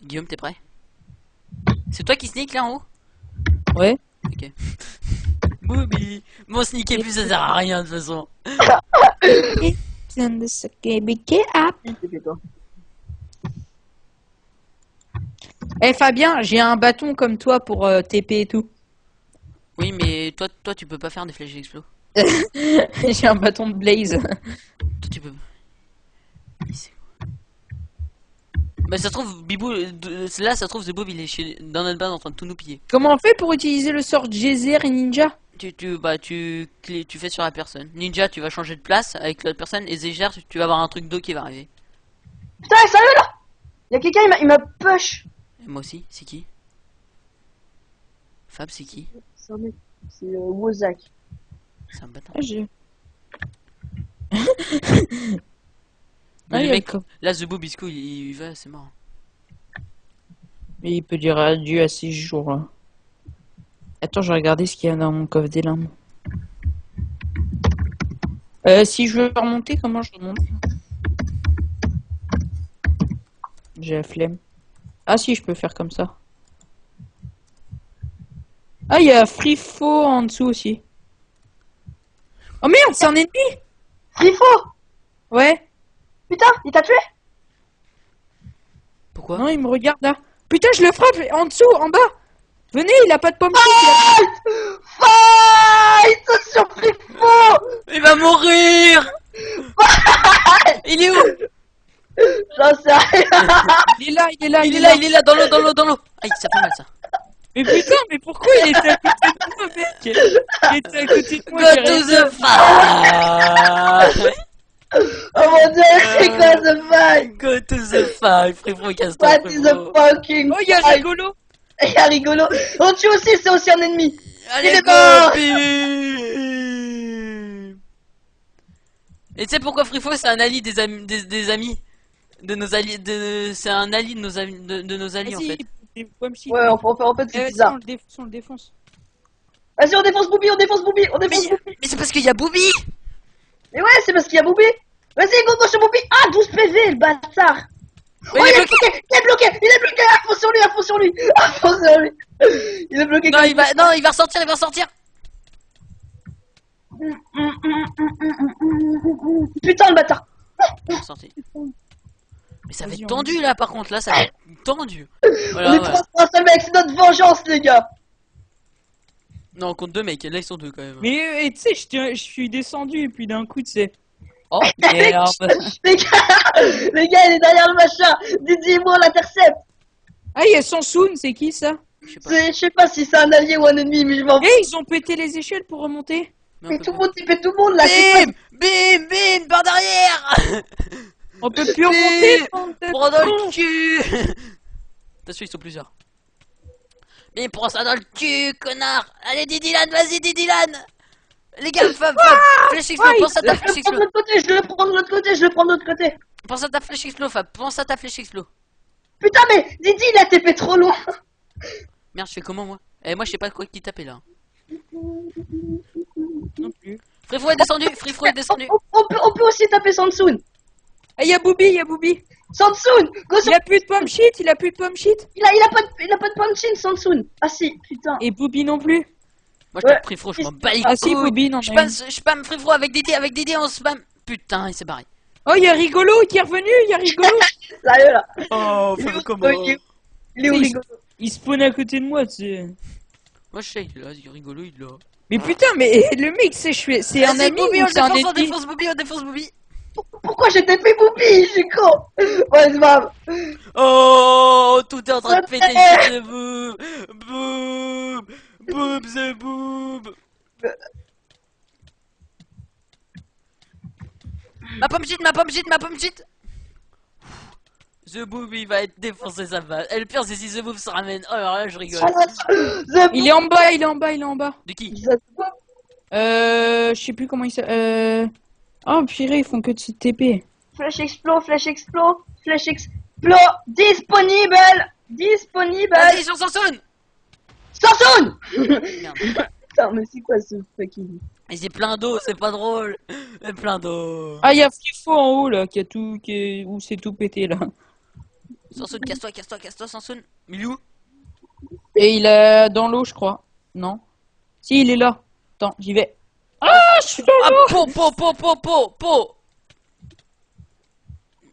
Guillaume, t'es prêt? C'est toi qui sneak là en haut? Ouais. Ok. Booby. Mon sneaker plus, ça sert à rien de toute façon. TP-toi. Eh Fabien, j'ai un bâton comme toi pour TP et tout. Oui, mais toi, tu peux pas faire des flèches d'explos. J'ai un bâton de Blaze. Toi, tu peux. Bah, ça se trouve, Bibou, là, ça se trouve, The Bob, il est dans notre base en train de tout nous piller. Comment on fait pour utiliser le sort Geyser et Ninja? Tu fais sur la personne. Ninja, tu vas changer de place avec l'autre personne, et Zéger, tu vas avoir un truc d'eau qui va arriver. Putain, sérieux là? Il y a quelqu'un, il m'a push. Et moi aussi, c'est qui? Fab, c'est qui? C'est un mec. C'est Wozak. C'est un bâtard. Ah, j'ai- Mais Ah, le il y a mec, le là, The Bob, il va, c'est mort. Mais il peut dire adieu à 6 jours. Là. Attends, je vais regarder ce qu'il y a dans mon coffre des larmes. Si je veux remonter, comment je remonte? J'ai la flemme. Ah si, je peux faire comme ça. Ah, il y a Frifo en dessous aussi. Oh merde, c'est un ennemi! Frifo! Ouais. Putain, il t'a tué? Pourquoi? Non, il me regarde là. Putain, je le frappe en dessous, en bas. Venez, il a pas de pomme chic. Fight sur Frifo! Il va mourir! Il est où? J'en sais rien. Il est là, il est là, Il est là, dans l'eau, dans l'eau, dans l'eau! Aïe, ça fait mal ça. Mais putain, mais pourquoi il était à côté de moi, mec? Il était à côté de moi, Go j'ai to rien the fight. Oh mon dieu, c'est quoi ce fight? Go to the fight, frérot, casse-toi, What is the frérot. fucking Oh, il y a fight? rigolo. Il y a rigolo. On tue aussi, c'est aussi un ennemi. Allez, Il est go, mort. bim. Et tu sais pourquoi Frifo c'est un allié des amis de nos alliés c'est un allié de nos amis de nos alliés en Vas-y, fait. des pommes shit. Ouais, en fait, c'est Vas-y, bizarre. on le défonce. Vas-y, on défonce Booby, on défonce Booby, on défonce Mais, Booby. mais c'est parce qu'il y a Booby. Mais ouais, c'est parce qu'il y a Booby. Vas-y, go sur Booby. Ah, 12 PV, le bâtard. Mais Oh, il est il est bloqué, il est bloqué, il est bloqué. À fond sur lui, à fond sur lui. À fond sur lui. Il est bloqué. Non, il va ressortir, il va ressortir. Putain, le bâtard. Il est ressorti. Mais ça va Vas-y, être on tendu là par contre, là ça va être tendu. On Voilà, est ouais. 3 seul mec, c'est notre vengeance, les gars. Non, on compte 2 mecs, là ils sont 2 quand même. Mais tu sais, je suis descendu et puis d'un coup, tu sais. Oh merde. Les gars, il est derrière le machin. Didi et moi, on l'intercepte. Ah, il y a Sansoun, c'est qui ça? Je sais pas. Je sais pas si c'est un allié ou un ennemi, mais je m'en fous. Eh, ils ont pété les échelles pour remonter. Mais on Mais peut tout le pas. monde, il fait tout le monde là. c'est Bim, bim, bim, par derrière. On peut plus remonter. bande de Prends dans cons. le cul. Attention, ils sont plusieurs. Mais prends ça dans le cul, connard. Allez, Didilan, vas-y, Didilan. Les gars, fab, flèche explo, pense à Je ta le flèche prends de explo. l'autre côté, je le prends de l'autre côté, je le prends de l'autre côté. Pense à ta flèche explo, Fab, pense à ta flèche explo. Putain, mais Didi, il a TP trop loin. Merde, je fais comment moi? Eh, moi je sais pas quoi qui taper là. Non plus. Frifro est descendu, Frifro est descendu. On peut aussi taper Sansoun. Ah, il y a Booby, il y a Booby. Sansoun, go sur... Il a plus de pommes shit, il a plus de pommes shit. Il a pas de punch-in, Sansoun. Ah si, putain. Et Booby non plus. Moi je tape Frifro, je m'en bats les Ah si, couilles. Booby, non. Je spam Frifro avec Dédé, on spam. Putain, il s'est barré. Oh, il y a Rigolo qui est revenu, il y a Rigolo. Sérieux là. Oh, Il est où, comment? il est où, Il- rigolo? Il spawn à côté de moi, tu sais. Moi je sais, il est là, il est rigolo, il est là. Mais putain, mais le mec, c'est un Vas-y, ami Booby, ou on c'est un défonce, on ennemi? défonce Booby, on défonce Booby. Pourquoi j'ai TP Booby? Je suis con. Ouais, c'est pas grave. Oh, tout est en train de péter ici, c'est boum, boum, boum, c'est boum. Ma pomme shit, ma pomme shit, ma pomme shit. The Boob il va être défoncé, ça va. Et le pire c'est si The Boob se ramène. Oh alors là je rigole. The Il est en bas, il est en bas, il est en bas. De qui? Je sais plus comment il s'appelle. Oh purée, ils font que de se TP. Flash explo, flash explo, flash explo. Disponible. Disponible. Vas-y sur Sanson. Sansoun. Merde. Putain, mais c'est quoi ce fucking... Mais c'est plein d'eau, c'est pas drôle. C'est plein d'eau. Ah, il y a Frifo en haut là, qui a tout, où c'est tout pété là. Sanson, casse-toi, casse-toi, casse-toi, Sanson. Milou. Et il est dans l'eau, je crois. Non. Si, il est là. Attends, j'y vais. Ah, je suis dans Ah, l'eau. po.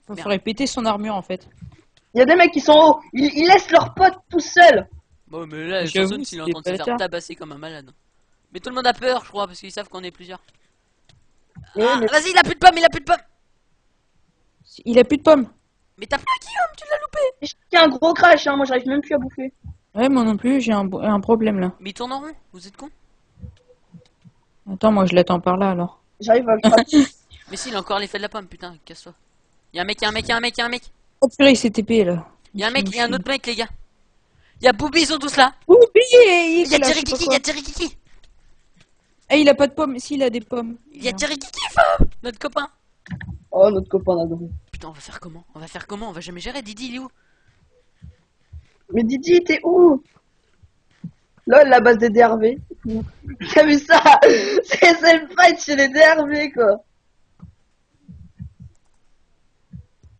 Il faudrait péter son armure en fait. Il y a des mecs qui sont hauts. Ils laissent leurs potes tout seuls. Bon, mais là, J'avoue, Sanson, il est en c'est train de se faire bâtard. tabasser comme un malade. Mais tout le monde a peur, je crois, parce qu'ils savent qu'on est plusieurs. Mais- Ah, mais- vas-y, il a plus de pommes, il a plus de pommes. Il a plus de pommes. Mais t'as plus à Guillaume, tu l'as loupé. J'ai un gros crash, hein. Moi, j'arrive même plus à bouffer. Ouais, moi non plus, j'ai un problème là. Mais il tourne en rond, vous êtes con. Attends, moi je l'attends par là alors. J'arrive à le crash. Mais si, il a encore l'effet de la pomme, putain, casse-toi. Y'a un mec, y'a un mec, y'a un mec, y'a un mec. Oh purée, il s'est TP là. Y'a un mec, y'a un autre mec, les gars. Y'a Booby, ils sont tous là. Oublié, Y'a Thierry Kiki, y'a Thierry Kiki. Eh, il a pas de pommes. Si, il a des pommes. Y'a Thierry Kiki, Fab, notre copain. Oh, notre copain d'adoré. Putain, on va faire comment? On va jamais gérer. Didi, il est où? Mais Didi, t'es où? Lol, la base des DRV. T'as vu ça? C'est le fight chez les DRV, quoi.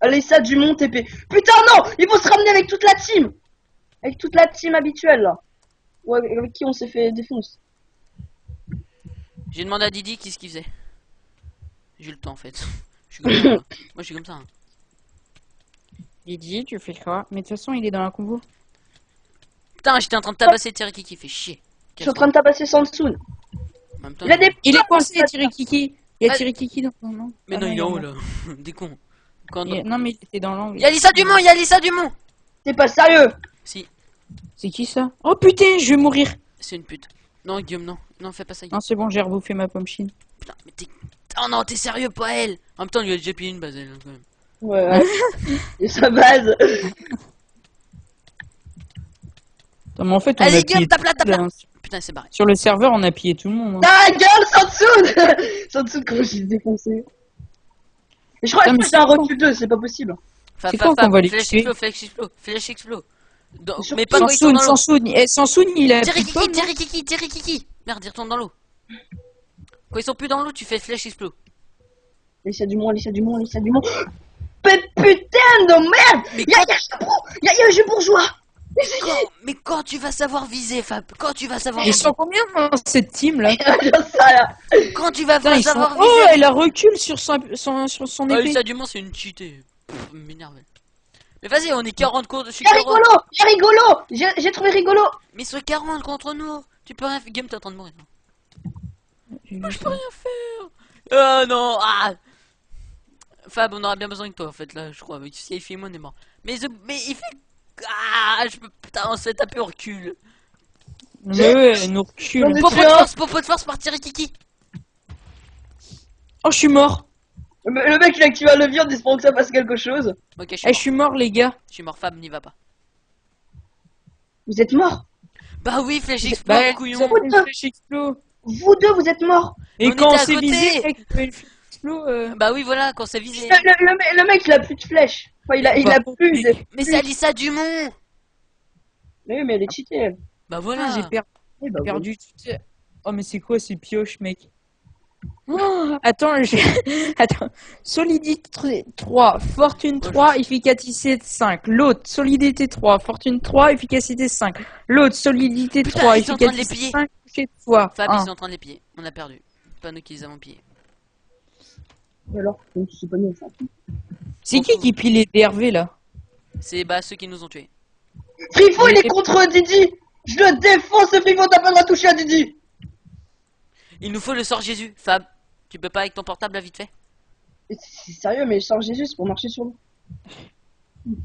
Allez, ça, Dumont, TP. Putain, non! Il faut se ramener avec toute la team! Avec toute la team habituelle, là. Ouais, avec qui on s'est fait défoncer. J'ai demandé à Didi qu'est-ce qu'il faisait. J'ai eu le temps, en fait. Je suis comme ça. Moi, je suis comme ça. Hein. Didi, tu fais quoi? Mais de toute façon, il est dans la convo. Putain, j'étais en train de tabasser Thierry Kiki, fait chier. Je suis en train de tabasser Sansoun. En même temps, Il a des... Il est pommes, coincé, ce Thierry Kiki. Il y a Ah. Thierry Kiki dans son nom. Mais Ah non, il est en haut, en là. Des cons. Non, mais il était dans l'angle. Y'a Lisa Dumont, y'a Lisa Dumont. T'es pas sérieux? Si. C'est qui ça? Oh putain, je vais mourir. C'est une pute. Non, Guillaume, non. Non, fais pas ça, Guillaume. Non, c'est bon, j'ai rebouffé ma pomme chine. Putain, mais t'es... Oh non, t'es sérieux, pas elle. En même temps, il lui a déjà pillé une base, elle, quand même. Ouais, ouais. Et sa base. Non, mais en fait, on Allez, a Guillaume, pillé tape là, tout le tape là. monde, hein. Putain, c'est barré. Sur le serveur, on a pillé tout le monde. Hein. Ta gueule, Sansoun. Sansoun, comment j'ai défoncé. Mais je crois Putain, que mais c'est un c'est recul 2, c'est pas possible. C'est quand qu'on va les Flash tuer? explo, flash explo, flash explo. Sur- Mais pas quand ils sont Sansoun, dans l'eau. Sansoun, il a Thierry plus de pomme, Kiki, Thierry Kiki, Thierry Kiki. Merde, il retourne dans l'eau. Quand ils sont plus dans l'eau, tu fais flash explo. Laissez du monde, laissez du monde, laissez du monde. Mais putain de merde. Mais Y'a un jeu bourgeois. Mais quand tu vas savoir viser, Fab? Quand tu vas savoir Ils viser? sont combien dans cette team là? J'en sais rien. Quand tu vas Putain, ils sont... savoir Oh, viser? elle a recul sur son Ah, épée. ça, du moins, c'est une cheatée. Pff, m'énerve. Mais vas-y, on est 40 contre. Je suis Y'a 40. rigolo. Y'a rigolo. J'ai trouvé rigolo. Mais soit 40 contre nous. Tu peux rien faire. Game, t'es en train de mourir. Moi, je peux rien faire. Oh non. Ah. Fab, on aura bien besoin de toi en fait là, je crois. Si il fait on est mort. Mais il fait. Ah, je peux. Putain, on se fait taper au recul. Mais ouais, elle nous recule. On est Popo de force par Thierry Kiki. Oh, je suis mort. Le mec il a activé un levier en espérant que ça fasse quelque chose. Ok, je suis Eh, je mort. suis mort, les gars. Je suis mort, Fab, n'y va pas. Vous êtes morts. Bah oui, flèche explose, Bah, couillon. ça fait une flèche explo. Vous deux vous êtes morts. Et On quand était on à s'est côté. visé, mec, il fait une flèche explo. Bah oui, voilà, quand c'est visé. Le mec il a plus de flèches. Enfin il a plus de... Mais c'est Alissa Dumont. Mais oui mais elle est cheatée elle. Bah Ah, voilà. j'ai Eh bah, perdu tout. Oh, mais c'est quoi ces pioches, mec? Oh, attends, attends. Solidité 3, fortune 3, efficacité 5. L'autre, solidité 3, fortune 3, efficacité 5. L'autre, solidité Putain, 3, ils sont en train de les efficacité piller. 5, toucher 3. Fab, ils sont en train de les piller. On a perdu. Pas nous qui les avons pillés. Et alors, donc tu sais pas mieux ça. C'est qui pille les DRV, là? C'est bah ceux qui nous ont tués. Frifo il est contre Didi. Je le défonce ce Frifo, t'as pas le droit de toucher à Didi. Il nous faut le sort Jésus. Fab, tu peux pas avec ton portable là vite fait? C'est sérieux mais je sors Jésus c'est pour marcher sur nous.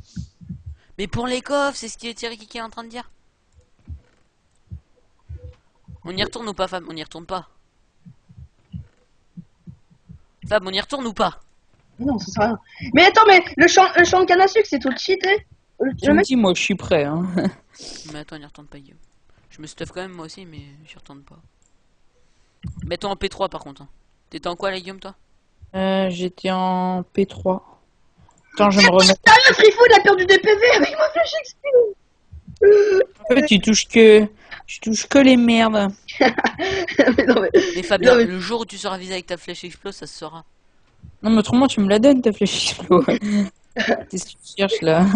Mais pour les coffres, c'est ce que Thierry Kiki est en train de dire. On y retourne ou pas, Fab? On y retourne pas. Fab, on y retourne ou pas? Non ça sert à rien. Mais attends mais le champ de canne à sucre c'est tout cheaté. Tu Le me mec dis, moi, je suis prêt, hein. Mais attends, on y retourne pas, Guillaume. Je me stuff quand même moi aussi, mais j'y retourne pas. Mets-toi en P3 par contre. Hein. T'étais en quoi là, Guillaume, toi? J'étais en P3. Attends, je vais me remets. sérieux Frifo il a perdu des PV avec ma flèche explose. En fait, tu touches que les merdes. Mais non mais... Mais Fabien, Non, mais- le jour où tu seras visé avec ta flèche explose, ça se saura. Non, mais autrement, tu me la donnes, ta flèche explo. Qu'est-ce que tu cherches, là?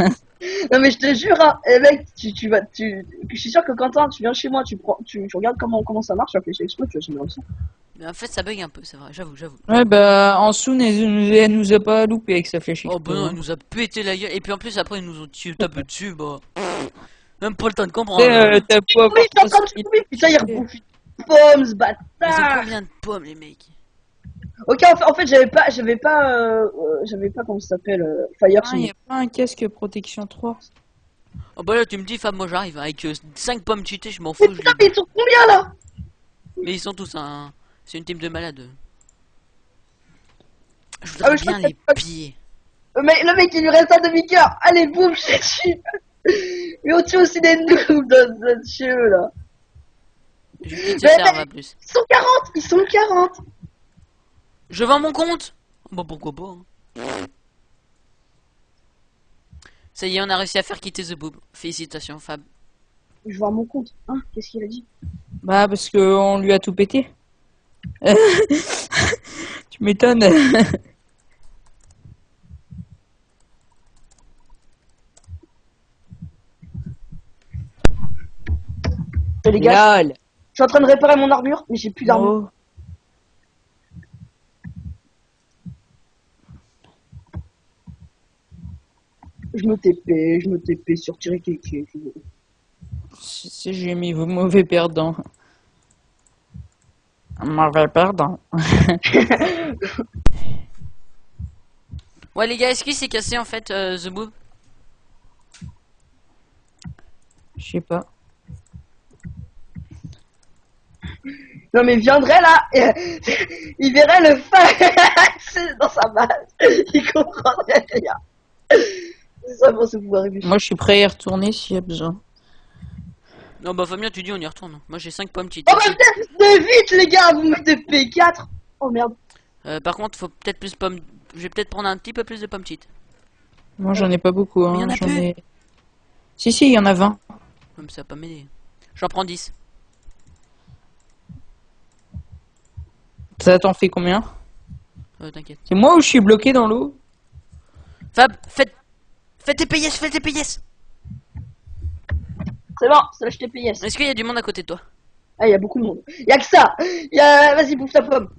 Non mais je te jure hein, eh, mec, je suis sûr que Quentin, tu viens chez moi, tu regardes comment ça marche la flèche explose, tu vas jamais réussir. Mais en fait, ça bug un peu, c'est vrai, j'avoue. Ouais, bah, Ansoun, elle nous a pas loupé avec sa flèche Oh explo. bah non, il nous a pété la gueule. Et puis en plus, après, ils nous ont tapé dessus, bah. Même pas le temps de comprendre. T'as pas Oui, t'es en train de fumer, putain il rebouffe une pomme ce Ils ont bâtard. combien de pommes, les mecs? Ok en fait j'avais pas comment ça s'appelle Fire Ah, sur y a pas un casque protection 3. Oh bah là, tu me dis, Fab, moi j'arrive avec 5 pommes cheatées, je m'en fous. Mais putain mais ils sont combien là? Mais ils sont tous un. C'est une team de malades. Je Ah, voudrais mais je bien crois les que- piller. Mais le mec il lui reste un demi-cœur, allez boum je les tue. Mais on tue aussi des noobs de chez eux là. Je vais te Mais- servir à plus. Ils sont 40. Je vends mon compte. Bon, pourquoi pas. Hein. Ça y est, on a réussi à faire quitter The Boob. Félicitations, Fab. Je vois mon compte. Hein, qu'est-ce qu'il a dit? Bah, parce que on lui a tout pété. Tu m'étonnes. Les gars, Lol. je suis en train de réparer mon armure, mais j'ai plus d'armure. Oh. Je me TP sur tirer kéké. Si j'ai mis vos mauvais perdants. Mauvais perdant. Ouais, les gars, est-ce qu'il s'est cassé en fait, The Boob? Je sais pas. Non mais il viendrait là, et, il verrait le fan dans sa base, il comprendrait rien. C'est ça pour se pouvoir éviter. Moi, je suis prêt à y retourner s'il y a besoin. Non, bah Fabien, tu dis, on y retourne. Moi, j'ai 5 pommes cheat. Oh bah putain, vite les gars, vous mettez P4. Oh merde. Par contre, faut peut-être plus pommes. Je vais peut-être prendre un petit peu plus de pommes cheat. Moi, j'en ai pas beaucoup. Mais y en Hein. a J'en plus. ai... Si, il y en a 20. Même ça va pas m'aider. J'en prends 10. Ça t'en fait combien? T'inquiète. C'est moi ou je suis bloqué dans l'eau? Fab, faites tes PS, faites tes PS. C'est bon, c'est l'acheter PS. Est-ce qu'il y a du monde à côté de toi? Ah, il y a beaucoup de monde. Il y a que ça. Il y a... Vas-y, bouffe ta pomme.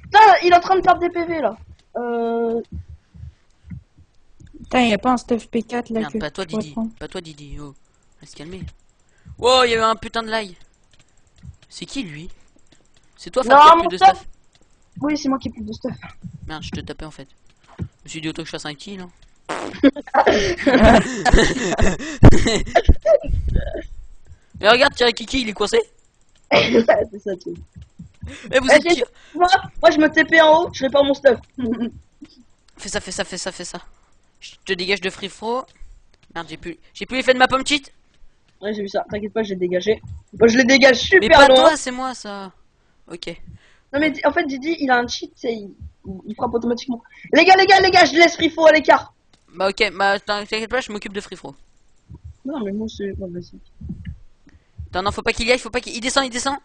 Putain, il est en train de perdre des PV là. Putain, y a pas un stuff P4 là Merde, que pas toi je pourrais Didi. prendre. Pas toi Didi. Oh, on va se calmer. Oh, il y a eu un putain de lag. C'est qui lui? C'est toi, Fab, Non, qui a plus mon de stuff. stuff? Oui, c'est moi qui ai plus de stuff. Merde, je te tapais en fait. Je me suis dit autant que je fasse un kill. Hein. Mais regarde, tiens, Kiki, il est coincé. C'est ça, tu Eh, vous êtes qui? moi, je me TP en haut, je répare mon stuff. Fais ça, fais ça, fais ça, fais ça. Je te dégage de free throw. Merde, j'ai plus l'effet de ma pomme cheat. Ouais, j'ai vu ça. T'inquiète pas, je l'ai dégagé. Moi, je le dégage super Mais pas loin. toi, c'est moi ça. Ok. Non, mais en fait, Didi, il a un cheat, c'est il frappe automatiquement. Les gars, je laisse free throw à l'écart. Bah ok, bah t'inquiète pas, je m'occupe de free throw. Non, mais moi, c'est. Ouais, vas-y. Attends, non, faut pas qu'il y aille, faut pas qu'il... Il descend, il descend.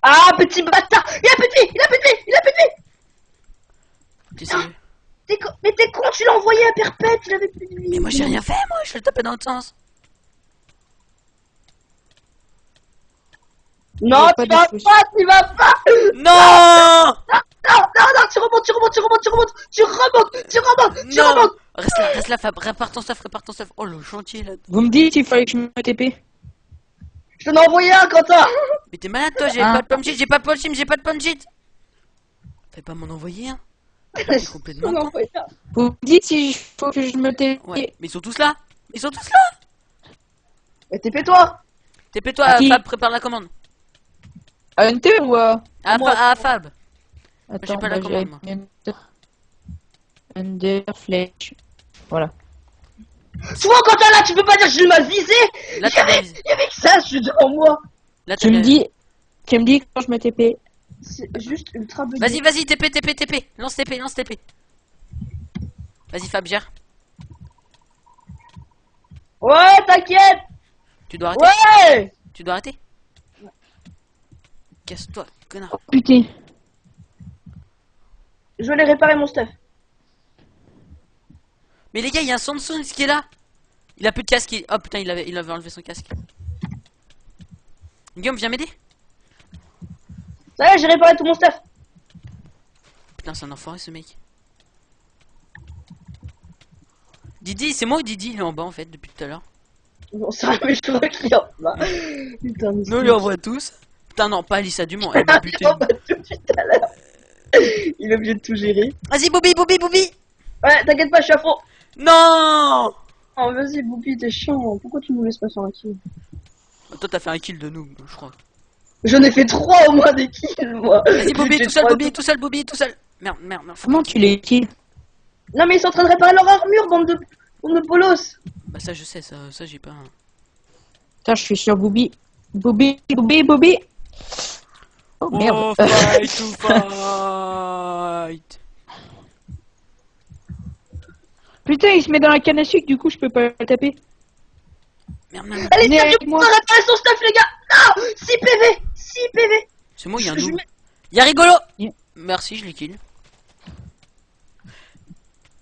Ah, petit bâtard. Il a pété. T'es sérieux? Mais t'es con, tu l'as envoyé à perpète, il avait plus de vie. Mais moi j'ai rien fait, moi, je le tapais dans l'autre sens. Non, Il y a pas tu de vas soucis. pas, tu vas pas. Non. Non, tu remontes. Reste là, Fab, répare ton stuff. Oh, le chantier, là. Vous me dites, il fallait que je me TP. Je t'en ai envoyé un, Quentin. Mais t'es malade, toi, j'ai Ah. pas de pomme cheat, j'ai pas de pomme cheat. Fais pas m'en envoyer un. T'es complètement Je t'en ai con. envoyé un. Vous me dites s'il faut que je me TP. Ouais, mais ils sont tous là. Mais TP-toi. TP-toi, À qui? Fab, prépare la commande. Hunter ou à... Moi. À Fab. Attends, pas la commande, moi. Under Fletch. Voilà. Souvent, Quentin, là, tu peux pas dire que je l'ai mal visé. Là, t'as bien visé. Il y avait que ça, je suis devant moi. Là, t'as Tu me bien... dis quand je me TP. C'est juste ultra bugué. Vas-y, TP. Lance TP. Vas-y, Fab, gère. Ouais, t'inquiète. Tu dois arrêter. Ouais. Tu dois arrêter. Casse-toi, connard. Putain. Je vais réparer mon stuff. Mais les gars, il y a un Samsung qui est là. Il a plus de casque. Oh putain, il avait enlevé son casque. Guillaume, viens m'aider. Ça y est, j'ai réparé tout mon stuff. Putain, c'est un enfoiré ce mec. Didi, c'est moi ou Didi? Il est en bas en fait depuis tout à l'heure. Bon, ça, mais je crois qu'il y en a. Putain, mais Nous, on les envoie tous. Putain, non, pas Alissa Dumont. Elle m'a buté. il en a tout tout à l'heure. Il est obligé de tout gérer. Vas-y, Bobby. Ouais, t'inquiète pas, je suis à fond. Non. Oh, vas-y, Boupi, t'es chiant. Pourquoi tu nous laisses pas faire un kill? Toi, t'as fait un kill de nous, je crois. J'en ai fait 3 au moins des kills, moi. Vas-y, Bobby, J'ai tout seul, trois- Bobby, tout seul. Merde. Faut Comment tu les kills? Non, mais ils sont en train de réparer leur armure, bande de polos. Bah, ça, je sais, ça j'ai pas. Putain, je suis sur Booby. Booby. Oh merde. Oh, fight to fight. Putain, il se met dans la canne à sucre, du coup, je peux pas le taper. Merde. Allez, Venez Sergio, avec on moi. va réparer son stuff, les gars. Non, 6 PV. 6 PV. C'est moi, il y a un Je noob. mets- Y'a rigolo. Yeah. Merci, je l'ai kill.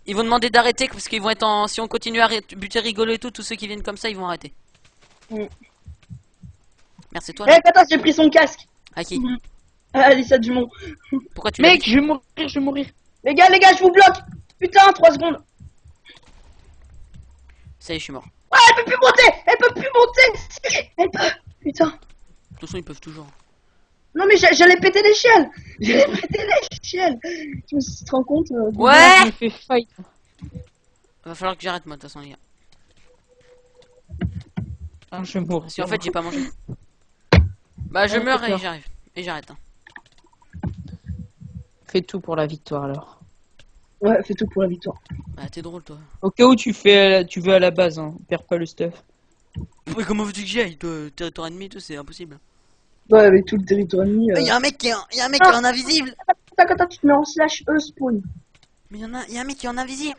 Ils vont demander d'arrêter parce qu'ils vont être en. Si on continue à buter rigolo et tout, tous ceux qui viennent comme ça, ils vont arrêter. Mm. Merde, c'est toi. Eh, attends, j'ai pris son casque. À qui? Alissa Dumont. Pourquoi tu l'as Mec, dit? je vais mourir. Les gars, je vous bloque. Putain, 3 secondes. Ça y est, je suis mort. Ouais, elle peut plus monter. Elle peut. Putain. De toute façon, ils peuvent toujours. Non, mais j'allais péter l'échelle. Tu te rends compte Ouais. Je me fais fight. Va falloir que j'arrête, moi, de toute façon, les gars. Ah, je vais mourir. Parce qu'en fait, j'ai pas mangé. Bah, je Ouais, meurs c'est et peur. j'arrive. Et j'arrête. Hein. Fais tout pour la victoire alors. Ouais, fais tout pour la victoire. Bah, t'es drôle, toi. Au cas où tu veux à la base, hein. Perds pas le stuff. Mais comment veux-tu que j'y aille, toi? Territoire ennemi et tout, c'est impossible. Ouais, avec tout le territoire ennemi. Il y a un mec qui est en invisible. Attends, tu te mets en slash spawn. Mais il y a un mec qui est en invisible.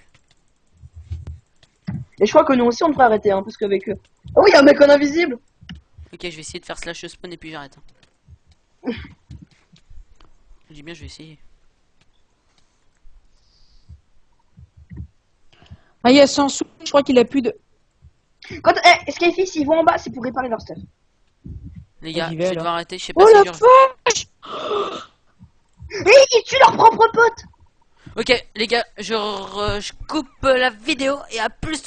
Et je crois que nous aussi on devrait arrêter, hein, parce qu'avec. Oh oui, il y a un mec en invisible. Ok, je vais essayer de faire slash spawn et puis j'arrête. Je dis bien, je vais essayer. Ah, il y a Sansou, je crois qu'il a plus de. Quand Skyfix, s'ils vont en bas, c'est pour réparer leur stuff. Les gars, J'y je vais, vais alors. devoir arrêter. Je sais pas Oh si la je. vache! Et ils tuent leur propre pote. Ok, les gars, je coupe la vidéo et à plus tout le monde.